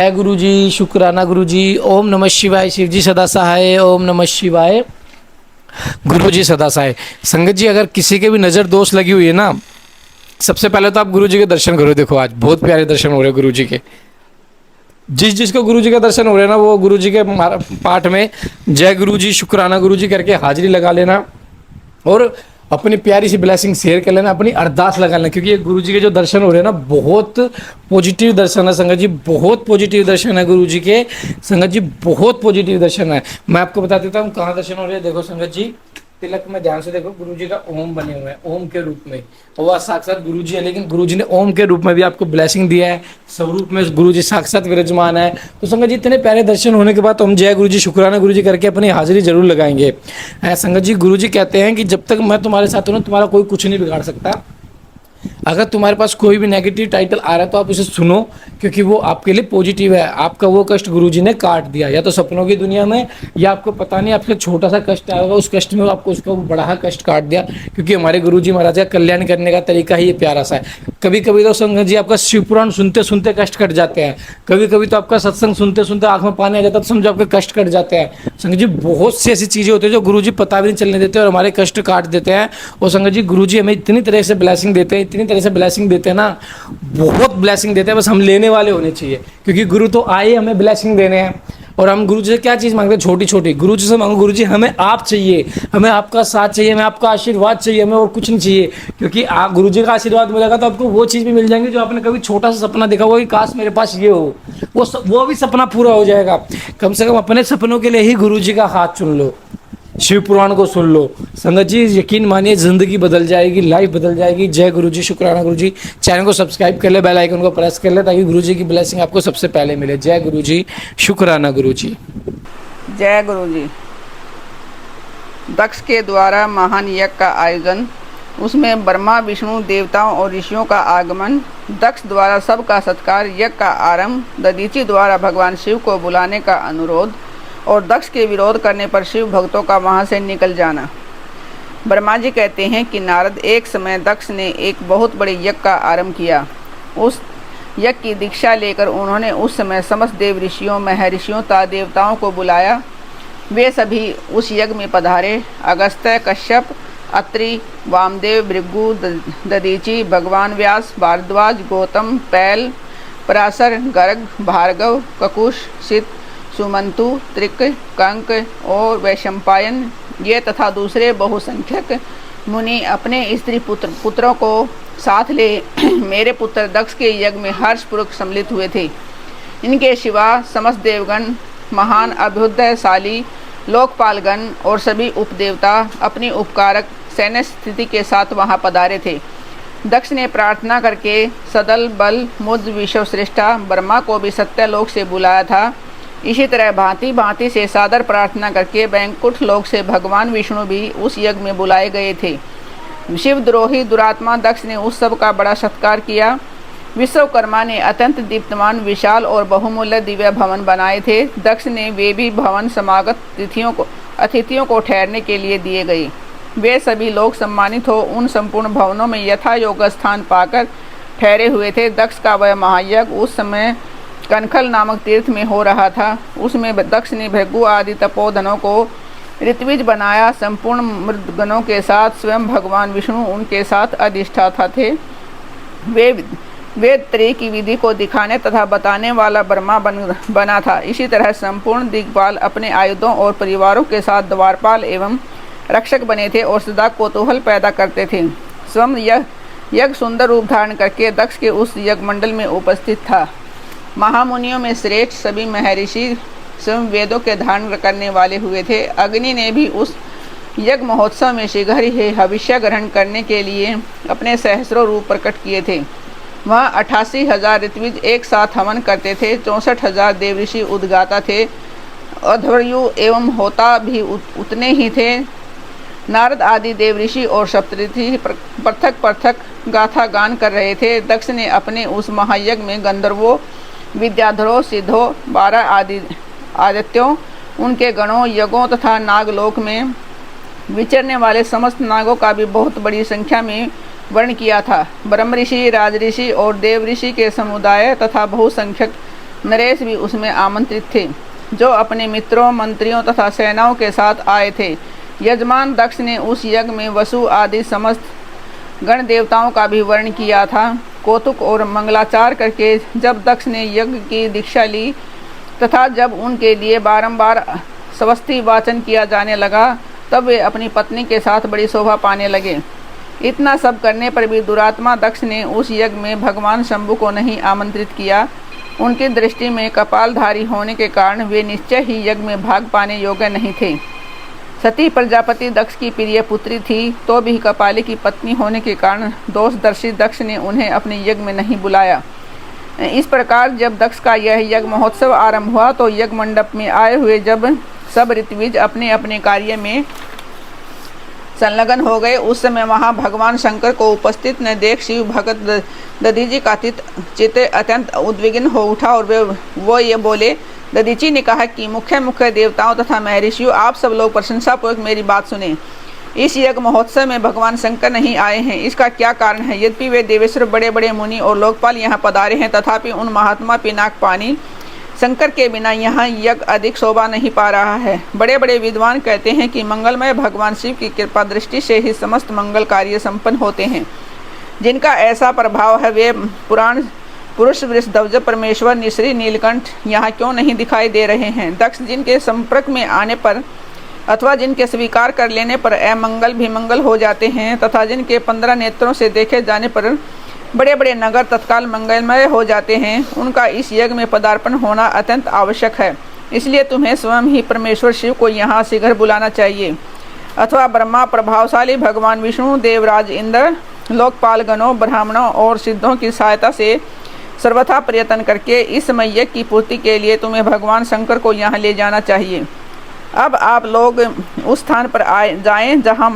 जय गुरु जी, शुक्राना गुरु जी। ओम नमः शिवाय। शिव जी सदा सहाय। ओम नमः शिवाय। गुरु जी सदा सहाय। संगत जी, अगर किसी के भी नज़र दोष लगी हुई है ना, सबसे पहले तो आप गुरु जी के दर्शन करो। देखो आज बहुत प्यारे दर्शन हो रहे हैं गुरु जी के। जिसको गुरु जी के दर्शन हो रहे हैं ना, वो गुरु जी के पाठ में जय गुरु जी, शुक्राना गुरु जी करके हाजिरी लगा लेना और अपनी प्यारी सी ब्लेसिंग शेयर कर लेना, अपनी अरदास लगा लेना। क्योंकि ये गुरु जी के जो दर्शन हो रहे हैं ना, बहुत पॉजिटिव दर्शन है संगत जी, बहुत पॉजिटिव दर्शन है गुरु जी के। संगत जी बहुत पॉजिटिव दर्शन है। मैं आपको बता देता हूँ कहाँ दर्शन हो रहे हैं। देखो संगत जी, तिलक में ध्यान से देखो, गुरु जी का ओम बने हुए हैं, ओम के रूप में। और वह साक्षात गुरु जी है, लेकिन गुरु जी ने ओम के रूप में भी आपको ब्लेसिंग दिया है। स्वरूप में गुरु जी साक्षात विराजमान है। तो संगत जी, इतने प्यारे दर्शन होने के बाद तो हम जय गुरु जी, शुक्राना गुरु जी करके अपनी हाजिरी जरूर लगाएंगे। संगत जी, गुरु जी कहते हैं कि जब तक मैं तुम्हारे साथ हूं ना, तुम्हारा कोई कुछ नहीं बिगाड़ सकता। अगर तुम्हारे पास कोई भी नेगेटिव टाइटल आ रहा है तो आप उसे सुनो, क्योंकि वो आपके लिए पॉजिटिव है। आपका वो कष्ट गुरुजी ने काट दिया, या तो सपनों की दुनिया में, या आपको पता नहीं आपके छोटा सा कष्ट आया होगा, उस कष्ट में आपको उसका बड़ा कष्ट काट दिया। क्योंकि हमारे गुरुजी महाराज का कल्याण करने का तरीका ही ये प्यारा सा है। कभी कभी तो संगत जी आपका शिव पुराण सुनते सुनते कष्ट कट जाते हैं। कभी कभी तो आपका सत्संग सुनते सुनते आंख में पानी आ जाता है, तो समझो आपके कष्ट कट जाते हैं। संगत जी बहुत सी ऐसी चीजें होती है जो गुरुजी पता भी नहीं चलने देते और हमारे कष्ट काट देते हैं। और संगत जी, गुरुजी हमें इतनी तरह से ब्लेसिंग देते हैं, इतनी तरह से ब्लेसिंग देते हैं ना, बहुत ब्लेसिंग देते हैं। बस हम लेने वाले होने चाहिए, क्योंकि गुरु तो आए हमें ब्लेसिंग देने हैं। और हम गुरु जी से क्या चीज़ मांगते हैं? छोटी छोटी। गुरु जी से मांगो, गुरु जी हमें आप चाहिए, हमें आपका साथ चाहिए, हमें आपका आशीर्वाद चाहिए, हमें और कुछ नहीं चाहिए। क्योंकि आप गुरु जी का आशीर्वाद मिलेगा तो आपको वो चीज़ भी मिल जाएंगी जो आपने कभी छोटा सा सपना देखा होगा कि काश मेरे पास ये हो, वो भी सपना पूरा हो जाएगा। कम से कम अपने सपनों के लिए ही गुरु जी का हाथ चुन लो, शिव पुराण को सुन लो। संगत जी यकीन मानिए, जिंदगी बदल जाएगी, लाइफ बदल जाएगी। जय गुरु जी, शुक्राना गुरु जी। चैनल को सब्सक्राइब कर ले, बेल आइकन को प्रेस कर ले, ताकि गुरु जी की ब्लेसिंग आपको सबसे पहले मिले। जय गुरु जी, शुक्राना गुरु जी। जय गुरु जी। दक्ष के द्वारा महान यज्ञ का आयोजन, उसमें ब्रह्मा विष्णु देवताओं और ऋषियों का आगमन, दक्ष द्वारा सबका सत्कार, यज्ञ का आरंभ, दधीचि द्वारा भगवान शिव को बुलाने का अनुरोध और दक्ष के विरोध करने पर शिव भक्तों का वहाँ से निकल जाना। ब्रह्मा जी कहते हैं कि नारद, एक समय दक्ष ने एक बहुत बड़े यज्ञ का आरंभ किया। उस यज्ञ की दीक्षा लेकर उन्होंने उस समय समस्त देव ऋषियों, महर्षियों तथा देवताओं को बुलाया। वे सभी उस यज्ञ में पधारे। अगस्त्य, कश्यप, अत्रि, वामदेव, भृगु, दधीचि, भगवान व्यास, भारद्वाज, गौतम, पैल, पराशर, गर्ग, भार्गव, ककुश, सित, सुमंतु, त्रिक, कंक और वैशंपायन, ये तथा दूसरे बहुसंख्यक मुनि अपने स्त्री पुत्रों को साथ ले मेरे पुत्र दक्ष के यज्ञ में हर्षपूर्वक सम्मिलित हुए थे। इनके सिवा समस्त देवगण, महान अभ्युदयशाली लोकपालगण और सभी उपदेवता अपनी उपकारक सैन्य स्थिति के साथ वहां पधारे थे। दक्ष ने प्रार्थना करके सदल बल मुझ विश्वश्रेष्ठा ब्रह्मा को भी सत्यलोक से बुलाया था। इसी तरह भांति भांति से सादर प्रार्थना करके वैकुंठ लोक से भगवान विष्णु भी उस यज्ञ में बुलाए गए थे। शिवद्रोही दुरात्मा दक्ष ने उस सब का बड़ा सत्कार किया। विश्वकर्मा ने अत्यंत दीप्तमान, विशाल और बहुमूल्य दिव्य भवन बनाए थे। दक्ष ने वे भी भवन समागत अतिथियों को ठहरने के लिए दिए गए। वे सभी लोग सम्मानित हो उन संपूर्ण भवनों में यथा योग स्थान पाकर ठहरे हुए थे। दक्ष का वह महायज्ञ उस समय कनखल नामक तीर्थ में हो रहा था। उसमें दक्ष ने भृगु आदि तपोधनों को ऋत्विज बनाया। संपूर्ण मृदगणों के साथ स्वयं भगवान विष्णु उनके साथ अधिष्ठाता थे। वेद त्रय की विधि को दिखाने तथा बताने वाला ब्रह्मा बना था। इसी तरह संपूर्ण दिग्पाल अपने आयुधों और परिवारों के साथ द्वारपाल एवं रक्षक बने थे और सदा कौतूहल पैदा करते थे। स्वयं यज्ञ सुंदर रूप धारण करके दक्ष के उस यज्ञ मंडल में उपस्थित था। महामुनियों में श्रेष्ठ सभी महर्षि स्वयं वेदों के धारण करने वाले हुए थे। अग्नि ने भी उस यज्ञ महोत्सव में शीघ्र ही हविष्य ग्रहण करने के लिए अपने सहस्रों रूप प्रकट किए थे। वहाँ 88,000 ऋत्विज एक साथ हवन करते थे। 64,000 देवऋषि उद्गाता थे। अध्वर्यु एवं होता भी उतने ही थे। नारद आदि देवऋषि और सप्तऋषि पृथक पृथक गाथा गान कर रहे थे। दक्ष ने अपने उस महायज्ञ में गंधर्वों, विद्याधरों, सिद्धों, 12 आदित्यों, उनके गणों, यज्ञों तथा नागलोक में विचरने वाले समस्त नागों का भी बहुत बड़ी संख्या में वर्ण किया था। ब्रह्म ऋषि, राजऋषि और देव ऋषि के समुदाय तथा बहुसंख्यक नरेश भी उसमें आमंत्रित थे, जो अपने मित्रों, मंत्रियों तथा सेनाओं के साथ आए थे। यजमान दक्ष ने उस यज्ञ में वसु आदि समस्त गण देवताओं का भी वर्ण किया था। कौतुक और मंगलाचार करके जब दक्ष ने यज्ञ की दीक्षा ली तथा जब उनके लिए बारंबार स्वस्ति वाचन किया जाने लगा, तब वे अपनी पत्नी के साथ बड़ी शोभा पाने लगे। इतना सब करने पर भी दुरात्मा दक्ष ने उस यज्ञ में भगवान शंभु को नहीं आमंत्रित किया। उनकी दृष्टि में कपालधारी होने के कारण वे निश्चय ही यज्ञ में भाग पाने योग्य नहीं थे। सती प्रजापति दक्ष की प्रिय पुत्री थी, तो भी कपाली की पत्नी होने के कारण दोषदर्शी दक्ष ने उन्हें अपने यज्ञ में नहीं बुलाया। इस प्रकार जब दक्ष का यह यज्ञ महोत्सव आरंभ हुआ, तो यज्ञ मंडप में आए हुए जब सब ऋत्विज अपने अपने कार्य में संलग्न हो गए, उस समय वहां भगवान शंकर को उपस्थित न देख शिव भगत दधीची का चित्त अत्यंत उद्विग्न हो उठा और वो ये बोले। दधीची ने कहा कि मुख्य देवताओं तथा महर्षियों, आप सब लोग प्रशंसापूर्वक मेरी बात सुने। इस यज्ञ महोत्सव में भगवान शंकर नहीं आए हैं, इसका क्या कारण है? यद्यपि वे देवेश्वर, बड़े बड़े मुनि और लोकपाल यहाँ पधारे हैं, तथापि उन महात्मा पिनाकपानी शंकर के बिना यहाँ यज्ञ अधिक शोभा नहीं पा रहा है। बड़े बड़े विद्वान कहते हैं कि मंगलमय भगवान शिव की कृपा दृष्टि से ही समस्त मंगल कार्य संपन्न होते हैं। जिनका ऐसा प्रभाव है, वे पुराण पुरुष वृषध्वज परमेश्वर निश्री नीलकंठ यहाँ क्यों नहीं दिखाई दे रहे हैं? दक्ष जिनके संपर्क में आने पर अथवा जिनके स्वीकार कर लेने पर अमंगल भी मंगल हो जाते हैं, तथा जिनके 15 नेत्रों से देखे जाने पर बड़े बड़े नगर तत्काल मंगलमय हो जाते हैं, उनका इस यज्ञ में पदार्पण होना अत्यंत आवश्यक है। इसलिए तुम्हें स्वयं ही परमेश्वर शिव को यहाँ शीघ्र बुलाना चाहिए, अथवा ब्रह्मा, प्रभावशाली भगवान विष्णु, देवराज इंद्र, लोकपाल गणों, ब्राह्मणों और सिद्धों की सहायता से सर्वथा प्रयत्न करके इस समय यज्ञ की पूर्ति के लिए तुम्हें भगवान शंकर को यहाँ ले जाना चाहिए। अब आप लोग उस स्थान पर जाएं जहाँ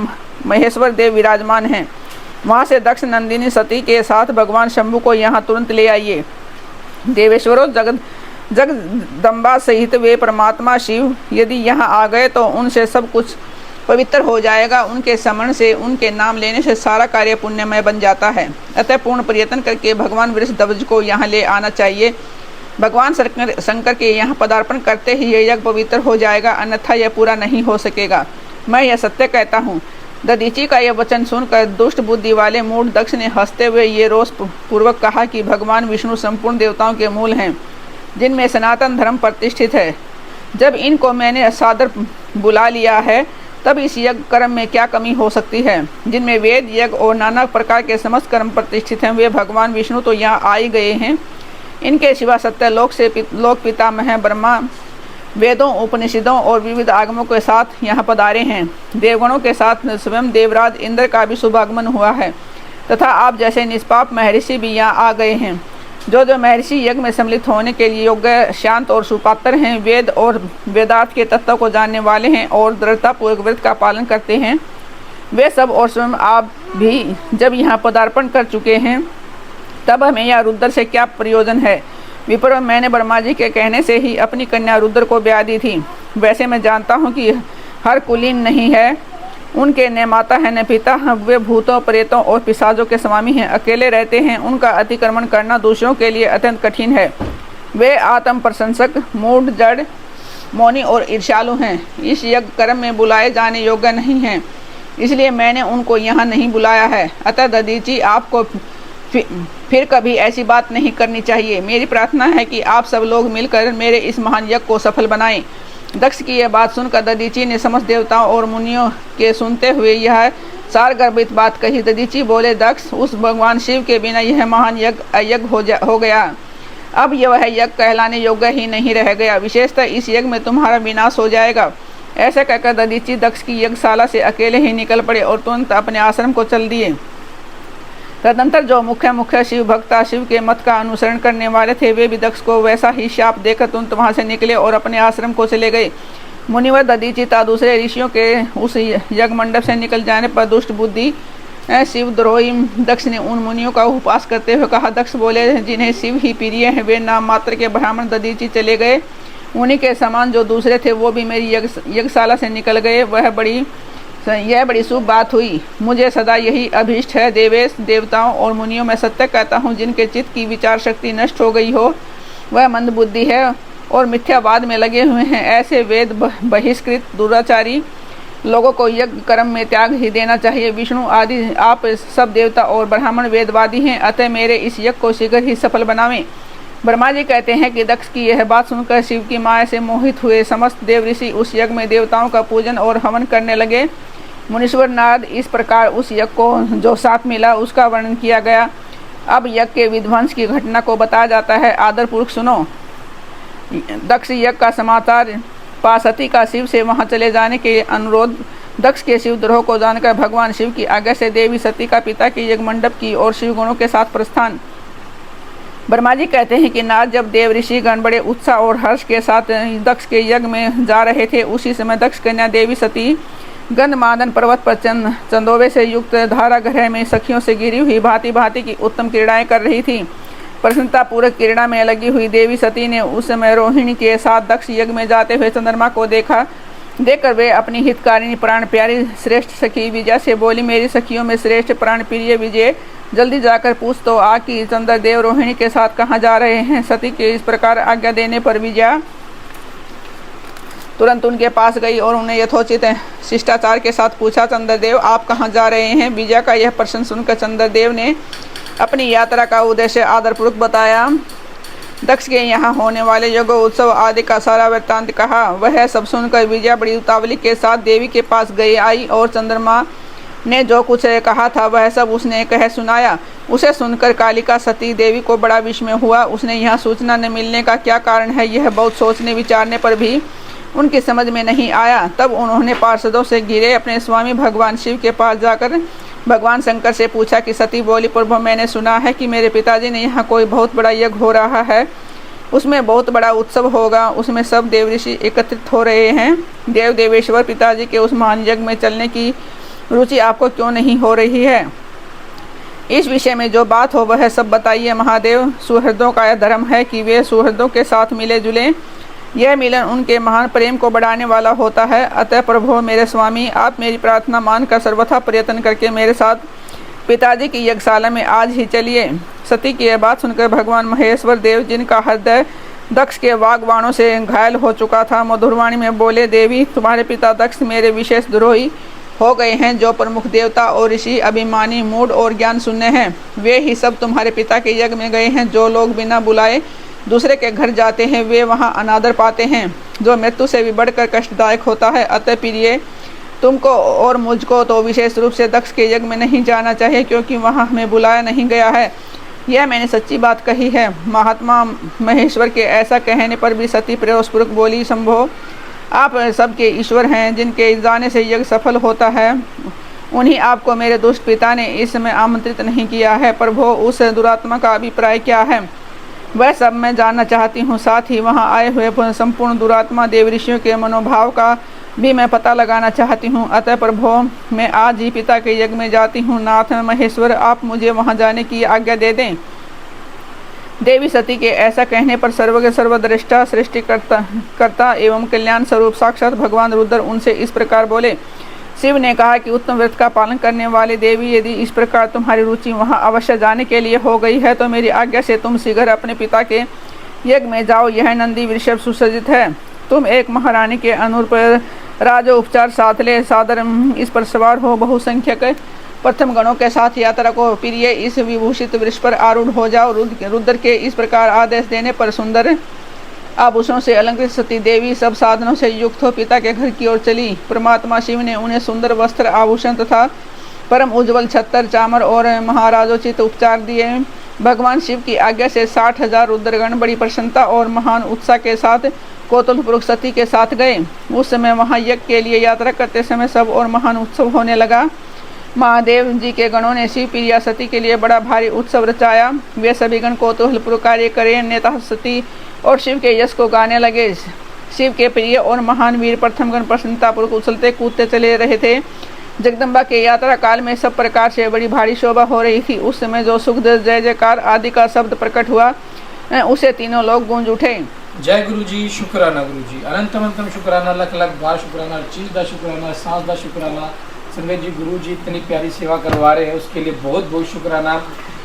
महेश्वर देव विराजमान हैं। वहाँ से दक्ष नंदिनी सती के साथ भगवान शंभु को यहाँ तुरंत ले आइए। देवेश्वरों, जगदम्बा सहित वे परमात्मा शिव यदि यहाँ आ गए तो उनसे सब कुछ पवित्र हो जाएगा। उनके स्मरण से, उनके नाम लेने से सारा कार्य पुण्यमय बन जाता है। अतः पूर्ण प्रयत्न करके भगवान वृषध्वज को यहाँ ले आना चाहिए। भगवान शंकर के यहाँ पदार्पण करते ही यह यज्ञ पवित्र हो जाएगा, अन्यथा यह पूरा नहीं हो सकेगा। मैं यह सत्य कहता हूँ। दधीची का यह वचन सुनकर दुष्ट बुद्धि वाले मूढ़ दक्ष ने हंसते हुए ये रोष पूर्वक कहा कि भगवान विष्णु संपूर्ण देवताओं के मूल हैं, जिनमें सनातन धर्म प्रतिष्ठित है। जब इनको मैंने सादर बुला लिया है, तब इस यज्ञ कर्म में क्या कमी हो सकती है? जिनमें वेद, यज्ञ और नाना प्रकार के समस्त कर्म प्रतिष्ठित हैं, वे भगवान विष्णु तो यहाँ आ ही गए हैं। इनके सिवा सत्य लोक से लोक पितामह ब्रह्मा वेदों, उपनिषदों और विविध आगमों के साथ यहाँ पधारे हैं। देवगणों के साथ स्वयं देवराज इंद्र का भी शुभागमन हुआ है, तथा आप जैसे निष्पाप महर्षि भी यहाँ आ गए हैं। जो महर्षि यज्ञ में सम्मिलित होने के लिए योग्य, शांत और सुपात्र हैं, वेद और वेदार्थ के तत्व को जानने वाले हैं और दृढ़तापूर्वक व्रत का पालन करते हैं, वे सब और स्वयं आप भी जब यहाँ पदार्पण कर चुके हैं, तब हमें यह रुद्र से क्या प्रयोजन है? विप्र, मैंने ब्रह्मा जी के कहने से ही अपनी कन्या रुद्र को ब्याह दी थी। वैसे मैं जानता हूँ कि हर कुलीन नहीं है, उनके न माता है न पिता, वे भूतों, प्रेतों और पिशाचों के स्वामी हैं, अकेले रहते हैं। उनका अतिक्रमण करना दूसरों के लिए अत्यंत कठिन है। वे आत्म प्रशंसक, मूढ़, जड़, मौनी और ईर्ष्यालु हैं। इस यज्ञ कर्म में बुलाए जाने योग्य नहीं हैं, इसलिए मैंने उनको यहाँ नहीं बुलाया है। अतः दधीची, आपको फिर कभी ऐसी बात नहीं करनी चाहिए। मेरी प्रार्थना है कि आप सब लोग मिलकर मेरे इस महान यज्ञ को सफल बनाएं। दक्ष की यह बात सुनकर दधीची ने समस्त देवताओं और मुनियों के सुनते हुए यह सार गर्भित बात कही। दधीची बोले, दक्ष, उस भगवान शिव के बिना यह महान यज्ञ अयज्ञ हो गया। अब यह यज्ञ कहलाने योग्य ही नहीं रह गया। विशेषतः इस यज्ञ में तुम्हारा विनाश हो जाएगा। ऐसा कहकर दधीची दक्ष की यज्ञशाला से अकेले ही निकल पड़े और तुरंत अपने आश्रम को चल दिए। तदनंतर जो मुख्य शिव भक्ता, शिव के मत का अनुसरण करने वाले थे, वे भी दक्ष को वैसा ही शाप देकर तुरंत वहाँ से निकले और अपने आश्रम को चले गए। मुनिवर दधीची तथा दूसरे ऋषियों के उस यज्ञ मंडप से निकल जाने पर दुष्ट बुद्धि शिवद्रोही दक्ष ने उन मुनियों का उपवास करते हुए कहा। दक्ष बोले, जिन्हें शिव ही प्रिय है, वे नाम मात्र के ब्राह्मण दधीची चले गए। उन्हीं के समान जो दूसरे थे, वो भी मेरी यज्ञशाला से निकल गए। यह बड़ी शुभ बात हुई। मुझे सदा यही अभीष्ट है। देवेश, देवताओं और मुनियों में सत्य कहता हूँ, जिनके चित्त की विचार शक्ति नष्ट हो गई हो, वह मंदबुद्धि है और मिथ्यावाद में लगे हुए हैं। ऐसे वेद बहिष्कृत दुराचारी लोगों को यज्ञ कर्म में त्याग ही देना चाहिए। विष्णु आदि आप सब देवता और ब्राह्मण वेदवादी हैं, अतः मेरे इस यज्ञ को शीघ्र ही सफल बनावें। ब्रह्मा जी कहते हैं कि दक्ष की यह बात सुनकर शिव की माया से मोहित हुए समस्त देव ऋषि उस यज्ञ में देवताओं का पूजन और हवन करने लगे। मुनीश्वर नारद इस प्रकार उस यज्ञ को जो साथ मिला उसका वर्णन किया गया। अब यज्ञ के विध्वंस की घटना को बताया जाता है, आदरपूर्वक सुनो। दक्ष यज्ञ का समाचार पा सती का शिव से वहां चले जाने के अनुरोध। दक्ष के शिवद्रोह को जानकर भगवान शिव की आज्ञा से देवी सती का पिता के यज्ञ मंडप की और शिव गुणों के साथ प्रस्थान। ब्रह्मा जी कहते हैं कि नारद जब देव ऋषि गण बड़े उत्साह और हर्ष के साथ दक्ष के यज्ञ में जा रहे थे, उसी समय दक्ष कन्या देवी सती गंधमादन पर्वत पर चंदोवे से युक्त धारा ग्रह में सखियों से घिरी हुई भांति भांति की उत्तम क्रीड़ाएं कर रही थी। प्रसन्नता पूर्वक क्रीड़ा में लगी हुई देवी सती ने उस समय रोहिणी के साथ दक्ष यज्ञ में जाते हुए चंद्रमा को देखा। देखकर वे अपनी हितकारिणी प्राण प्यारी श्रेष्ठ सखी विजया से बोली, मेरी सखियों में श्रेष्ठ प्राण प्रिय विजय, जल्दी जाकर पूछ तो आ कि चंद्रदेव रोहिणी के साथ कहाँ जा रहे हैं। सती के इस प्रकार आज्ञा देने पर विजया तुरंत उनके पास गई और उन्हें यथोचित शिष्टाचार के साथ पूछा, चंद्रदेव आप कहाँ जा रहे हैं। विजया का यह प्रश्न सुनकर चंद्रदेव ने अपनी यात्रा का उद्देश्य आदरपूर्वक बताया। दक्ष के यहाँ होने वाले यज्ञ उत्सव आदि का सारा वृत्तांत कहा। वह सब सुनकर विजया बड़ी उतावली के साथ देवी के पास गई आई और चंद्रमा ने जो कुछ कहा था वह सब उसने कह सुनाया। उसे सुनकर कालिका सती देवी को बड़ा विस्मय हुआ। उसने यह सूचना न मिलने का क्या कारण है, यह बहुत सोचने विचारने पर भी उनकी समझ में नहीं आया। तब उन्होंने पार्षदों से घिरे अपने स्वामी भगवान शिव के पास जाकर भगवान शंकर से पूछा कि सती बोली, प्रभु मैंने सुना है कि मेरे पिताजी ने यहाँ कोई बहुत बड़ा यज्ञ हो रहा है, उसमें बहुत बड़ा उत्सव होगा, उसमें सब देव ऋषि एकत्रित हो रहे हैं। देव देवेश्वर पिताजी के उस महान यज्ञ में चलने की रुचि आपको क्यों नहीं हो रही है। इस विषय में जो बात हो वह सब बताइए। महादेव, सुहृदों का यह धर्म है कि वे सुहृदों के साथ मिले जुले, यह मिलन उनके महान प्रेम को बढ़ाने वाला होता है। अतः प्रभु मेरे स्वामी, आप मेरी प्रार्थना मानकर सर्वथा प्रयत्न करके मेरे साथ पिताजी की यज्ञशाला में आज ही चलिए। सती की यह बात सुनकर भगवान महेश्वर देव, जिनका हृदय दक्ष के वाग्बाणों से घायल हो चुका था, मधुरवाणी में बोले, देवी तुम्हारे पिता दक्ष मेरे विशेष द्रोही हो गए हैं। जो प्रमुख देवता और ऋषि अभिमानी, मूढ़ और ज्ञान शून्य हैं, वे ही सब तुम्हारे पिता के यज्ञ में गए हैं। जो लोग बिना बुलाए दूसरे के घर जाते हैं वे वहाँ अनादर पाते हैं, जो मृत्यु से भी बढ़कर कष्टदायक होता है। अतः प्रिय, तुमको और मुझको तो विशेष रूप से दक्ष के यज्ञ में नहीं जाना चाहिए, क्योंकि वहाँ हमें बुलाया नहीं गया है। यह मैंने सच्ची बात कही है। महात्मा महेश्वर के ऐसा कहने पर भी सती प्रयोसपूर्वक बोली, शंभो आप सबके ईश्वर हैं, जिनके जाने से यज्ञ सफल होता है, उन्हीं आपको मेरे दुष्ट पिता ने इस समय आमंत्रित नहीं किया है। प्रभु उस दुरात्मा का अभिप्राय क्या है वह सब मैं जानना चाहती हूँ। साथ ही वहाँ आए हुए संपूर्ण दुरात्मा देव ऋषियों के मनोभाव का भी मैं पता लगाना चाहती हूँ। अतः प्रभु मैं आज ही पिता के यज्ञ में जाती हूँ। नाथ महेश्वर, आप मुझे वहाँ जाने की आज्ञा दे दें। देवी सती के ऐसा कहने पर सर्वज्ञ सर्वद्रष्टा सृष्टिकर्ता एवं कल्याण स्वरूप साक्षात भगवान रुद्र उनसे इस प्रकार बोले। शिव ने कहा कि उत्तम व्रत का पालन करने वाली देवी, यदि इस प्रकार तुम्हारी रुचि वहाँ अवश्य जाने के लिए हो गई है तो मेरी आज्ञा से तुम शीघ्र अपने पिता के यज्ञ में जाओ। यह नंदी वृषभ सुसज्जित है। तुम एक महारानी के अनुरूप राजो उपचार साथ ले सादर इस पर सवार हो। बहुसंख्यक प्रथम गणों के साथ यात्रा को प्रिय इस विभूषित वृक्ष पर आरूढ़ हो जाओ। रुद्र के इस प्रकार आदेश देने पर सुंदर आभूषणों से अलंकृत सती देवी सब साधनों से युक्त हो पिता के घर की ओर चली। परमात्मा शिव ने उन्हें सुंदर वस्त्र, आभूषण तथा परम उज्ज्वल छत्तर, चामर और महाराजोचित उपचार दिए। भगवान शिव की आज्ञा से 60,000 रुद्रगण बड़ी प्रसन्नता और महान उत्साह के साथ कौतूहलपूर्वक सती के साथ गए। उस समय वहाँ यज्ञ के लिए यात्रा करते समय सब और महान उत्सव होने लगा। महादेव जी के गणों ने शिव प्रिया सती के लिए बड़ा भारी उत्सव रचाया। वे सभी गण कौतूहलपूर्वक कार्य करे, अन्यथा सती और शिव के यश को गाने लगे। शिव के प्रिय और महान वीर प्रथम गण प्रसन्नतापूर्वक उछलते कूदते चले रहे थे। जगदम्बा के यात्रा काल में सब प्रकार से बड़ी भारी शोभा हो रही थी। उस समय जो सुख जय जयकार आदि का शब्द प्रकट हुआ, उसे तीनों लोग गूंज उठे। जय गुरु जी, शुक्राना गुरु जी, अनंत अनंतम शुक्राना, लख लख बार शुक्राना, चीज दा शुक्राना, सांस दा शुक्राना। संगत जी, गुरु जी इतनी प्यारी सेवा करवा रहे हैं उसके लिए बहुत बहुत शुक्राना।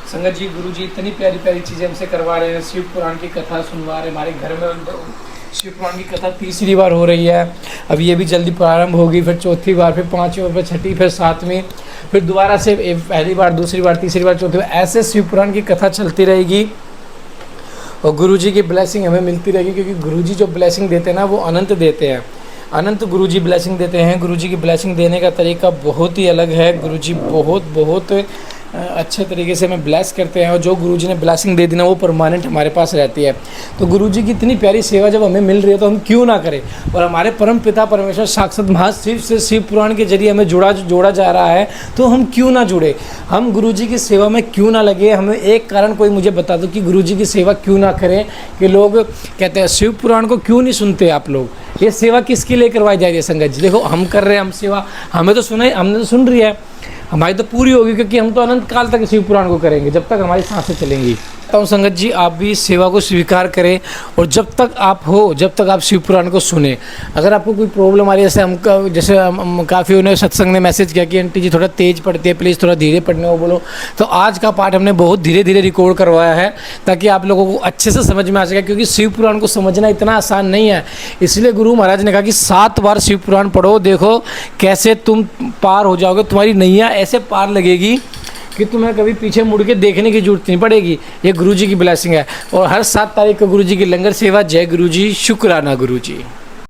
संगत जी गुरु जी इतनी प्यारी प्यारी चीज़ें हमसे करवा रहे हैं, शिव पुराण की कथा सुनवा रहे हैं। हमारे घर में शिव पुराण की कथा तीसरी बार हो रही है, अब ये भी जल्दी प्रारंभ होगी, फिर चौथी बार, फिर पाँचवीं बार, फिर छठी, फिर सातवीं, फिर दोबारा से पहली बार, दूसरी बार, तीसरी बार, चौथी बार, ऐसे शिव पुराण की कथा चलती रहेगी और गुरुजी की ब्लेसिंग हमें मिलती रहेगी, क्योंकि गुरुजी जो ब्लेसिंग देते हैं ना वो अनंत देते हैं, अनंत गुरुजी ब्लेसिंग देते हैं। गुरुजी की ब्लेसिंग देने का तरीका बहुत ही अलग है। गुरुजी बहुत अच्छे तरीके से हमें ब्लेस करते हैं और जो गुरुजी ने ब्लेसिंग दे दी ना वो परमानेंट हमारे पास रहती है। तो गुरुजी की इतनी प्यारी सेवा जब हमें मिल रही है तो हम क्यों ना करें। और हमारे परम पिता परमेश्वर साक्षात महाशिव से शिव पुराण के जरिए हमें जोड़ा जा रहा है, तो हम क्यों ना जुड़े, हम गुरुजी की सेवा में क्यों ना लगे। हमें एक कारण कोई मुझे बता दो कि गुरुजी की सेवा क्यों ना करें। कि लोग कहते हैं शिव पुराण को क्यों नहीं सुनते आप लोग, ये सेवा किसके लिए करवाई जा रही है। संगत जी देखो हम कर रहे हैं, हम सेवा हमें तो सुना, हमने तो सुन रही है, हमारी तो पूरी होगी, क्योंकि हम तो अनंत काल तक शिव पुराण को करेंगे जब तक हमारी सांसें चलेंगी। तो संगत जी आप भी इस सेवा को स्वीकार करें और जब तक आप हो, जब तक आप शिव पुराण को सुने। अगर आपको कोई प्रॉब्लम आ रही है, जैसे काफ़ी उन्हें सत्संग ने मैसेज किया कि आंटी जी थोड़ा तेज़ पढ़ती है, प्लीज़ थोड़ा धीरे पढ़ने को बोलो, तो आज का पाठ हमने बहुत धीरे धीरे रिकॉर्ड करवाया है ताकि आप लोगों को अच्छे से समझ में आ सके, क्योंकि शिव पुराण को समझना इतना आसान नहीं है। इसलिए गुरु महाराज ने कहा कि 7 बार शिव पुराण पढ़ो, देखो कैसे तुम पार हो जाओगे, तुम्हारी नैया ऐसे पार लगेगी कि तुम्हें कभी पीछे मुड़ के देखने की जरूरत नहीं पड़ेगी। ये गुरुजी की ब्लेसिंग है। और हर 7 तारीख को गुरुजी की लंगर सेवा। जय गुरुजी, शुक्राना गुरुजी।